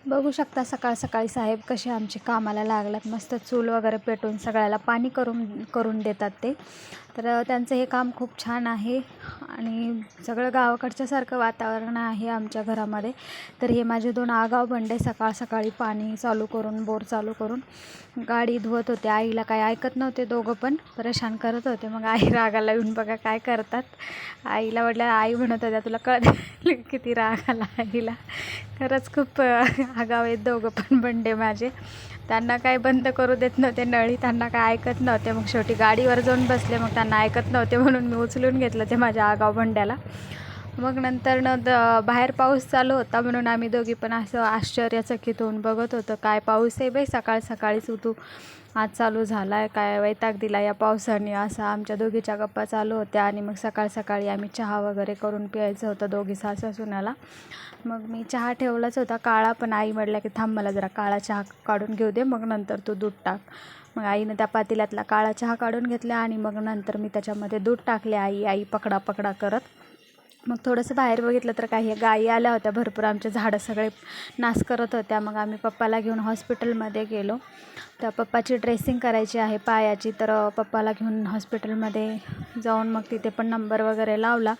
बघू शकता सकाळ सकाळी साहेब कसे आमचे कामाला लागलात. मस्त चूल वगैरे पेटवून सगळ्याला पाणी करून देतात ते. तर त्यांचं हे काम खूप छान आहे आणि सगळं गावाकडच्यासारखं वातावरण आहे आमच्या घरामध्ये. तर हे माझे 2 आगाऊ बंडे सकाळ सकाळी पाणी चालू करून, बोर चालू करून गाडी धुवत होते. आईला काय ऐकत नव्हते, दोघं पण परेशान करत होते. मग आई रागाला येऊन बघा काय करतात. आईला म्हटलं, आई म्हणत होत्या तुला कळत किती राग आला आईला. खरंच खूप आगाऊ आहेत दोघं पण बंडे माझे. त्यांना काय बंद करू देत नव्हते नळी, त्यांना काय ऐकत नव्हते. मग शेवटी गाडीवर जाऊन बसले. मग त्यांना ऐकत नव्हते म्हणून मी उचलून घेतलं ते माझ्या आगाऊ बंड्याला. मग नंतर बाहेर पाऊस चालू होता म्हणून आम्ही दोघी पण असं आश्चर्यचकित होऊन बघत होतो. काय पाऊस आहे बाई, सकाळ सकाळीच आज चालू झाला आहे, काय वैताग दिला या पावसाने, असं आमच्या दोघीच्या गप्पा चालू होत्या. आणि मग सकाळ सकाळी आम्ही चहा वगैरे करून प्यायचं होतं दोघी सासू-सुनेला. मग मी चहा ठेवलाच होता काळा, पण आई म्हटल्या की थांब मला जरा काळा चहा काढून घेऊ दे, मग नंतर तू दूध टाक. मग आईनं त्या पातेल्यातला काळा चहा काढून घेतला आणि मग नंतर मी त्याच्यामध्ये दूध टाकले. आई पकडा पकडा करत. मग थोडंसं बाहेर बघितलं तर काही गायी आल्या होत्या भरपूर, आमचे झाडं सगळे नाश करत होत्या. मग आम्ही पप्पाला घेऊन हॉस्पिटलमध्ये गेलो. त्या पप्पाची ड्रेसिंग करायची आहे पायाची, तर पप्पाला घेऊन हॉस्पिटलमध्ये जाऊन मग तिथे पण नंबर वगैरे लावला.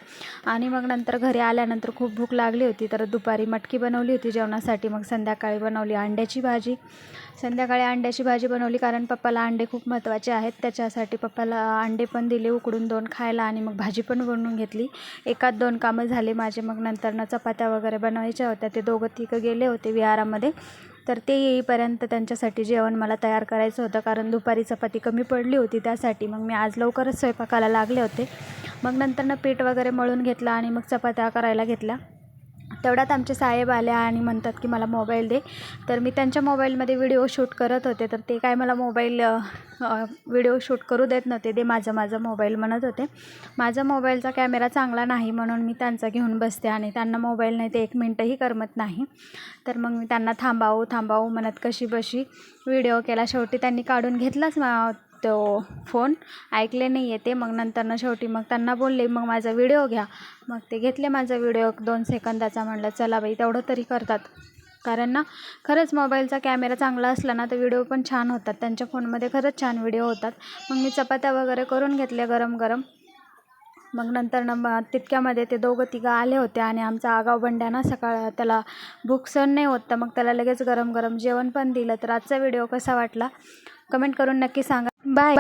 आणि मग नंतर घरी आल्यानंतर खूप भूक लागली होती, तर दुपारी मटकी बनवली होती जेवणासाठी. मग संध्याकाळी बनवली अंड्याची भाजी. संध्याकाळी अंड्याची भाजी बनवली कारण पप्पाला अंडे खूप महत्त्वाचे आहेत. त्याच्यासाठी पप्पाला अंडे पण दिले उकडून 2 खायला आणि मग भाजी पण बनवून घेतली. 1-2 कामं झाले माझे. मग नंतर चपात्या वगैरे बनवायच्या होत्या. ते दोघं गेले होते विहारामध्ये, तर ते येईपर्यंत त्यांच्यासाठी जेवण मला तयार करायचं होतं कारण दुपारी चपाती कमी पडली होती त्यासाठी. मग मी आज लवकरच स्वयंपाकाला लागले होते. मग नंतर पीठ वगैरे मळून घेतलं आणि मग चपात्या करायला घेतल्या. तेवढ्यात आमचे साहेब आल्या आणि म्हणतात की मला मोबाईल दे. तर मी त्यांच्या मोबाईलमध्ये व्हिडिओ शूट करत होते, तर ते काय मला व्हिडिओ शूट करू देत नव्हते. ते माझा मोबाईल म्हणत होते. माझा मोबाईलचा कॅमेरा चांगला नाही म्हणून मी त्यांचा घेऊन बसते आणि त्यांना मोबाईल नाही ते 1 मिनटंही करमत नाही. तर मग मी त्यांना थांबावू म्हणत कशीबशी व्हिडिओ केला. शेवटी त्यांनी काढून घेतलाच तो फोन, ऐकले नाही येते. मग नंतर शेवटी मग त्यांना बोलले मग माझा व्हिडिओ घ्या. मग ते घेतले माझा व्हिडिओ 2 सेकंदाचा. म्हणलं चला बाई तेवढं तरी करतात, कारण खरंच मोबाईलचा कॅमेरा चांगला असला तर व्हिडिओ पण छान होतात. त्यांच्या फोनमध्ये खरंच छान व्हिडिओ होतात. मग मी चपात्या वगैरे करून घेतल्या गरम गरम. मग नंतर तितक्यामध्ये ते 2-3 आले होते आणि आमचा आगाऊ बंड्या सकाळ त्याला भूक सहन नाही होत, तर मग त्याला लगेच गरम गरम जेवण पण दिलं. तर आजचा व्हिडिओ कसा वाटला कमेंट करून नक्की सांगा. बाय.